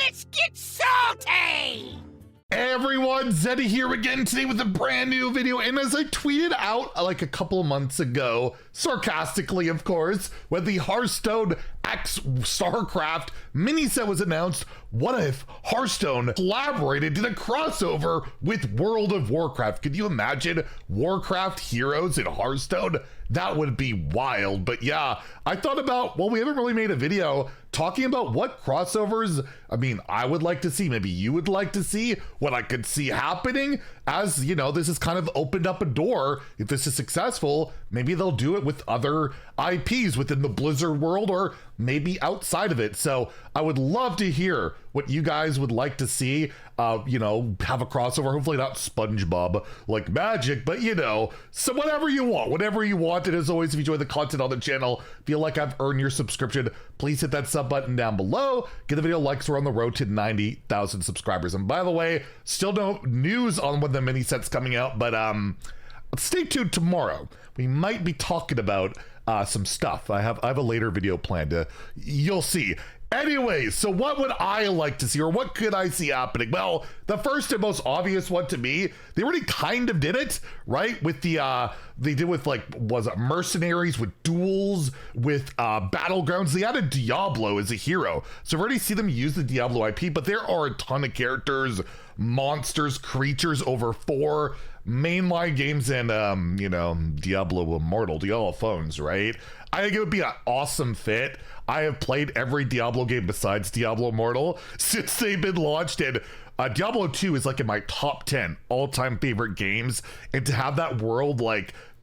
Let's get salty! Hey everyone, Zeddy here again today with a brand new video. And as I tweeted out like a couple of months ago, sarcastically of course, when the Hearthstone StrarCraft mini set was announced, what if Hearthstone collaborated, did a crossover with World of Warcraft? Could you imagine Warcraft heroes in Hearthstone? That would be wild. But yeah, I thought about, well, we haven't really made a video talking about what crossovers, I would like to see, maybe you would like to see, what I could see happening. As you know, this has kind of opened up a door. If this is successful, maybe they'll do it with other IPs within the Blizzard world or maybe outside of it. So I would love to hear what you guys would like to see, have a crossover, hopefully not SpongeBob like magic, but so whatever you want. And as always, if you enjoy the content on the channel, feel like I've earned your subscription, please hit that sub button down below, give the video likes. We're on the road to 90,000 subscribers. And by the way, still no news on when the mini set's coming out, but stay tuned tomorrow. We might be talking about some stuff. I have a later video planned. You'll see. Anyways, so what would I like to see, or what could I see happening? Well, the first and most obvious one to me, they already kind of did it, right? With the, they did with was it Mercenaries, with duels, with Battlegrounds. They added Diablo as a hero. So I've already seen them use the Diablo IP, but there are a ton of characters, monsters, creatures, over 4 mainline games, and Diablo Immortal, Diablo phones, right? I think it would be an awesome fit. I have played every Diablo game besides Diablo Immortal since they've been launched, and Diablo 2 is in my top 10 all-time favorite games, and to have that world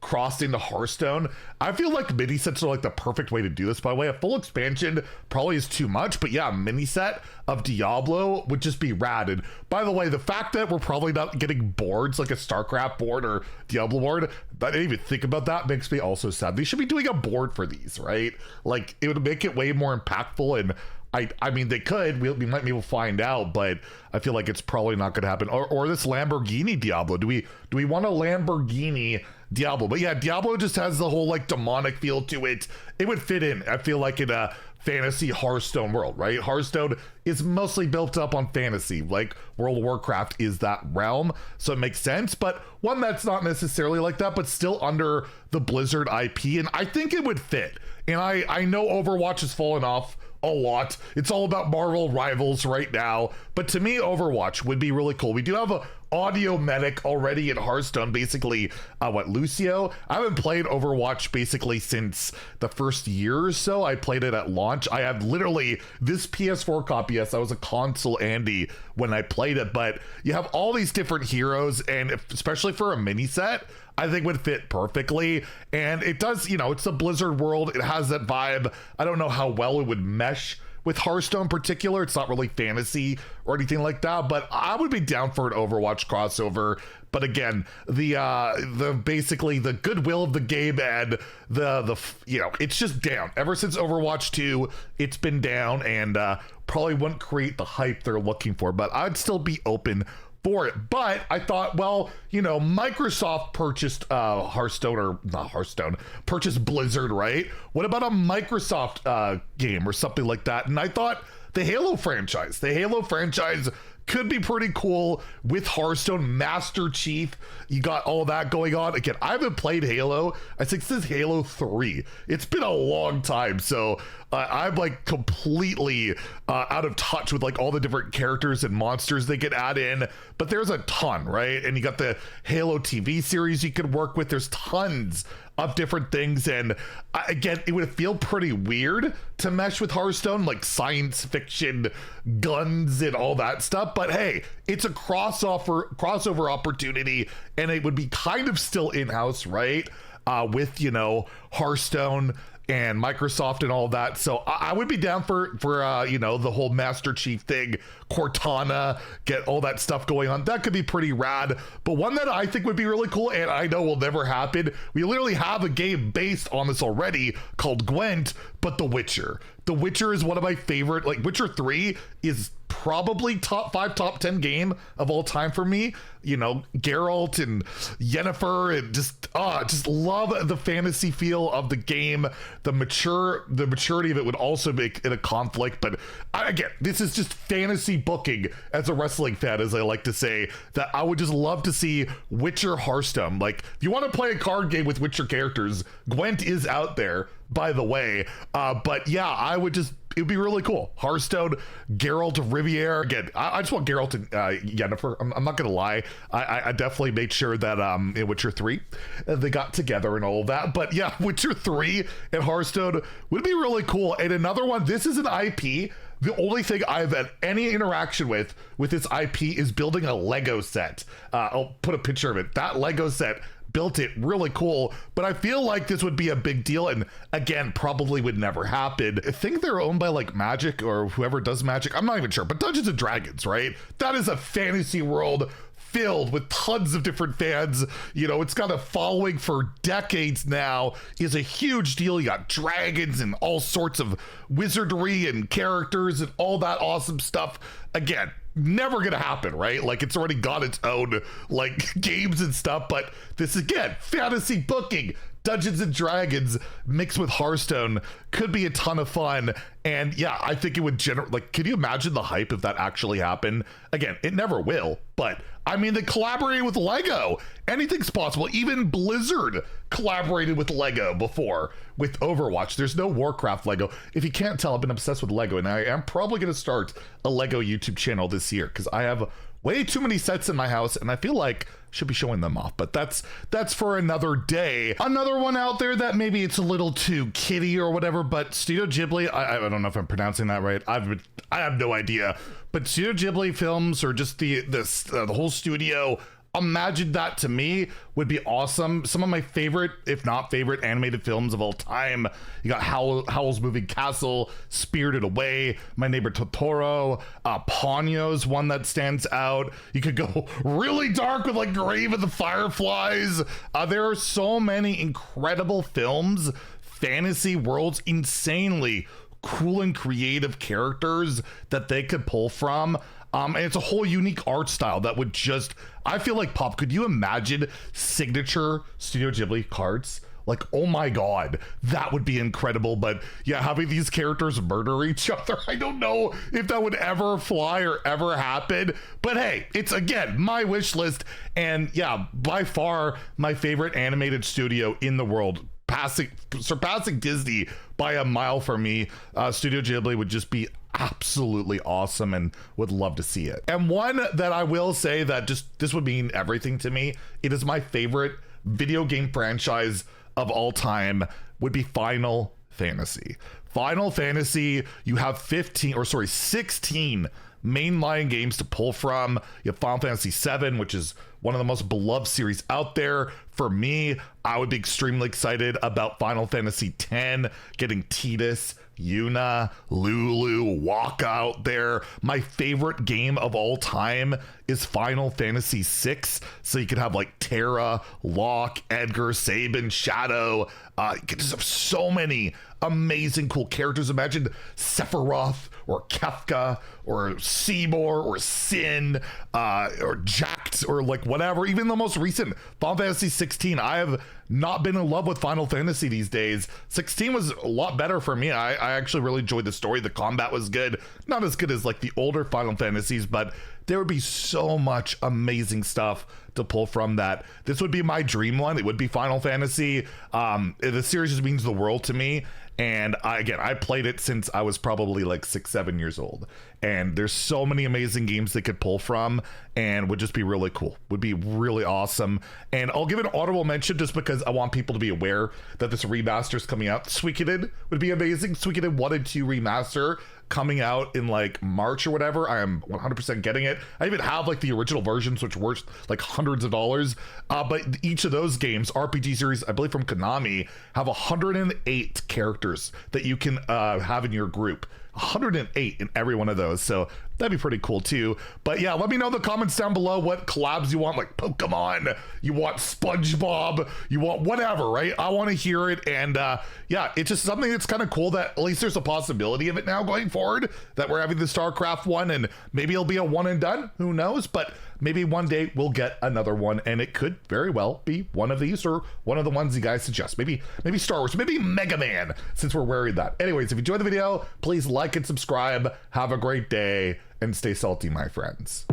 crossed into Hearthstone, I feel like mini sets are the perfect way to do this. By the way, a full expansion probably is too much, but yeah, a mini set of Diablo would just be rad. And by the way, the fact that we're probably not getting boards like a StarCraft board or Diablo board, I didn't even think about that, makes me also sad. They should be doing a board for these, right? It would make it way more impactful, and they could, we might be able to find out, but I feel like it's probably not going to happen. Or this Lamborghini Diablo. Do we want a Lamborghini Diablo? But yeah, Diablo just has the whole demonic feel to it. It would fit in, I feel like, in a fantasy Hearthstone world, right? Hearthstone is mostly built up on fantasy, World of Warcraft is that realm, so it makes sense. But one that's not necessarily like that, but still under the Blizzard IP, and I think it would fit. And I know Overwatch has fallen off a lot. It's all about Marvel Rivals right now, but to me, Overwatch would be really cool. We do have a audio medic already in Hearthstone, basically Lucio. I haven't played Overwatch basically since the first year or so. I played it at launch. I have literally this PS4 copy. Yes, I was a console Andy when I played it, but you have all these different heroes, and especially for a mini set, I think would fit perfectly. And it does, it's a Blizzard world. It has that vibe. I don't know how well it would mesh with Hearthstone in particular. It's not really fantasy or anything like that, but I would be down for an Overwatch crossover. But again, the basically the goodwill of the game and it's just down. Ever since Overwatch 2, it's been down, and probably wouldn't create the hype they're looking for, but I'd still be open for it. But I thought, well, Microsoft purchased purchased Blizzard, right? What about a Microsoft game or something like that? And I thought the Halo franchise could be pretty cool with Hearthstone, Master Chief. You got all that going on. Again, I haven't played Halo. I think this is Halo 3. It's been a long time, so I'm completely out of touch with all the different characters and monsters they could add in. But there's a ton, right? And you got the Halo TV series you could work with. There's tons of different things, and again, it would feel pretty weird to mesh with Hearthstone, science fiction, guns, and all that stuff. But hey, it's a crossover opportunity, and it would be kind of still in-house, right? With Hearthstone and Microsoft and all that. So I would be down for the whole Master Chief thing, Cortana, get all that stuff going on. That could be pretty rad. But one that I think would be really cool, and I know will never happen, we literally have a game based on this already called Gwent, but The Witcher. The Witcher is one of my favorite, Witcher 3 is probably top 5, top 10 game of all time for me. You know, Geralt and Yennefer, and just love the fantasy feel of the game. The maturity of it would also make it a conflict, but again, this is just fantasy booking as a wrestling fan, as I like to say, that I would just love to see Witcher Hearthstone. Like, if you want to play a card game with Witcher characters, Gwent is out there, by the way. But yeah, it would be really cool. Hearthstone, Geralt of Riviera. Again, I just want Geralt and Yennefer. I'm not gonna lie. I definitely made sure that in Witcher 3 they got together and all of that. But yeah, Witcher 3 and Hearthstone would be really cool. And another one, this is an IP. The only thing I've had any interaction with this IP is building a Lego set. I'll put a picture of it. That Lego set, built it really cool, but I feel like this would be a big deal, and again, probably would never happen. I think they're owned by like Magic or whoever does Magic. I'm not even sure, but Dungeons and Dragons, right? That is a fantasy world filled with tons of different fans. You know, it's got a following for decades now. Is a huge deal. You got dragons and all sorts of wizardry and characters and all that awesome stuff. Again, never gonna happen, right? Like, it's already got its own like games and stuff, but this, again, fantasy booking, Dungeons and Dragons mixed with Hearthstone could be a ton of fun. And yeah, I think it would generate, like, can you imagine the hype if that actually happened? Again, it never will, but I mean, they collaborated with Lego. Anything's possible. Even Blizzard collaborated with Lego before with Overwatch. There's no Warcraft Lego. If you can't tell, I've been obsessed with Lego, and I am probably going to start a Lego YouTube channel this year because I have way too many sets in my house, and I feel like should be showing them off, but that's for another day. Another one out there that maybe it's a little too kiddie or whatever, but Studio Ghibli, I don't know if I'm pronouncing that right. I have no idea, but Studio Ghibli films, or just the whole studio, imagine that, to me would be awesome. Some of my favorite, if not favorite, animated films of all time. You got Howl's Moving Castle, Spirited Away, My Neighbor Totoro, Ponyo's one that stands out. You could go really dark with like Grave of the Fireflies. There are so many incredible films, fantasy worlds, insanely cool and creative characters that they could pull from. And it's a whole unique art style that would just, I feel like, Pop, could you imagine signature Studio Ghibli cards? Like, oh my God, that would be incredible. But yeah, having these characters murder each other, I don't know if that would ever fly or ever happen. But hey, it's, again, my wish list. And yeah, by far my favorite animated studio in the world, surpassing Disney by a mile for me. Studio Ghibli would just be absolutely awesome, and would love to see it. And one that I will say that just, this would mean everything to me, it is my favorite video game franchise of all time, would be Final Fantasy. Final Fantasy, you have 16 mainline games to pull from. You have Final Fantasy VII, which is one of the most beloved series out there. For me, I would be extremely excited about Final Fantasy X, getting Tidus, Yuna, Lulu, Waka out there. My favorite game of all time is Final Fantasy VI. So you could have like Terra, Locke, Edgar, Sabin, Shadow. You could just have so many amazing cool characters. Imagine Sephiroth or Kefka or Seymour or Sin or Jax or like whatever. Even the most recent Final Fantasy 16. I have not been in love with Final Fantasy these days. 16 was a lot better for me. I actually really enjoyed the story. The combat was good. Not as good as like the older Final Fantasies, but there would be so much amazing stuff to pull from that. This would be my dream one. It would be Final Fantasy. The series just means the world to me. And I played it since I was probably like 6-7 years old. And there's so many amazing games they could pull from, and would just be really cool. Would be really awesome. And I'll give an honorable mention just because I want people to be aware that this remaster is coming out. Suikoden would be amazing. Suikoden 1 and 2 remaster coming out in like March or whatever. I am 100% getting it. I even have like the original versions, which were like hundreds of dollars. But each of those games, RPG series, I believe from Konami, have 108 characters that you can have in your group. 108 in every one of those, so that'd be pretty cool too. But yeah, let me know in the comments down below what collabs you want, like Pokemon, you want SpongeBob, you want whatever, right? I want to hear it. And yeah, it's just something that's kind of cool that at least there's a possibility of it now going forward, that we're having the StrarCraft one, and maybe it'll be a one and done, who knows? But maybe one day we'll get another one, and it could very well be one of these or one of the ones you guys suggest. Maybe Star Wars, maybe Mega Man, since we're wearing that. Anyways, if you enjoyed the video, please like and subscribe. Have a great day and stay salty, my friends.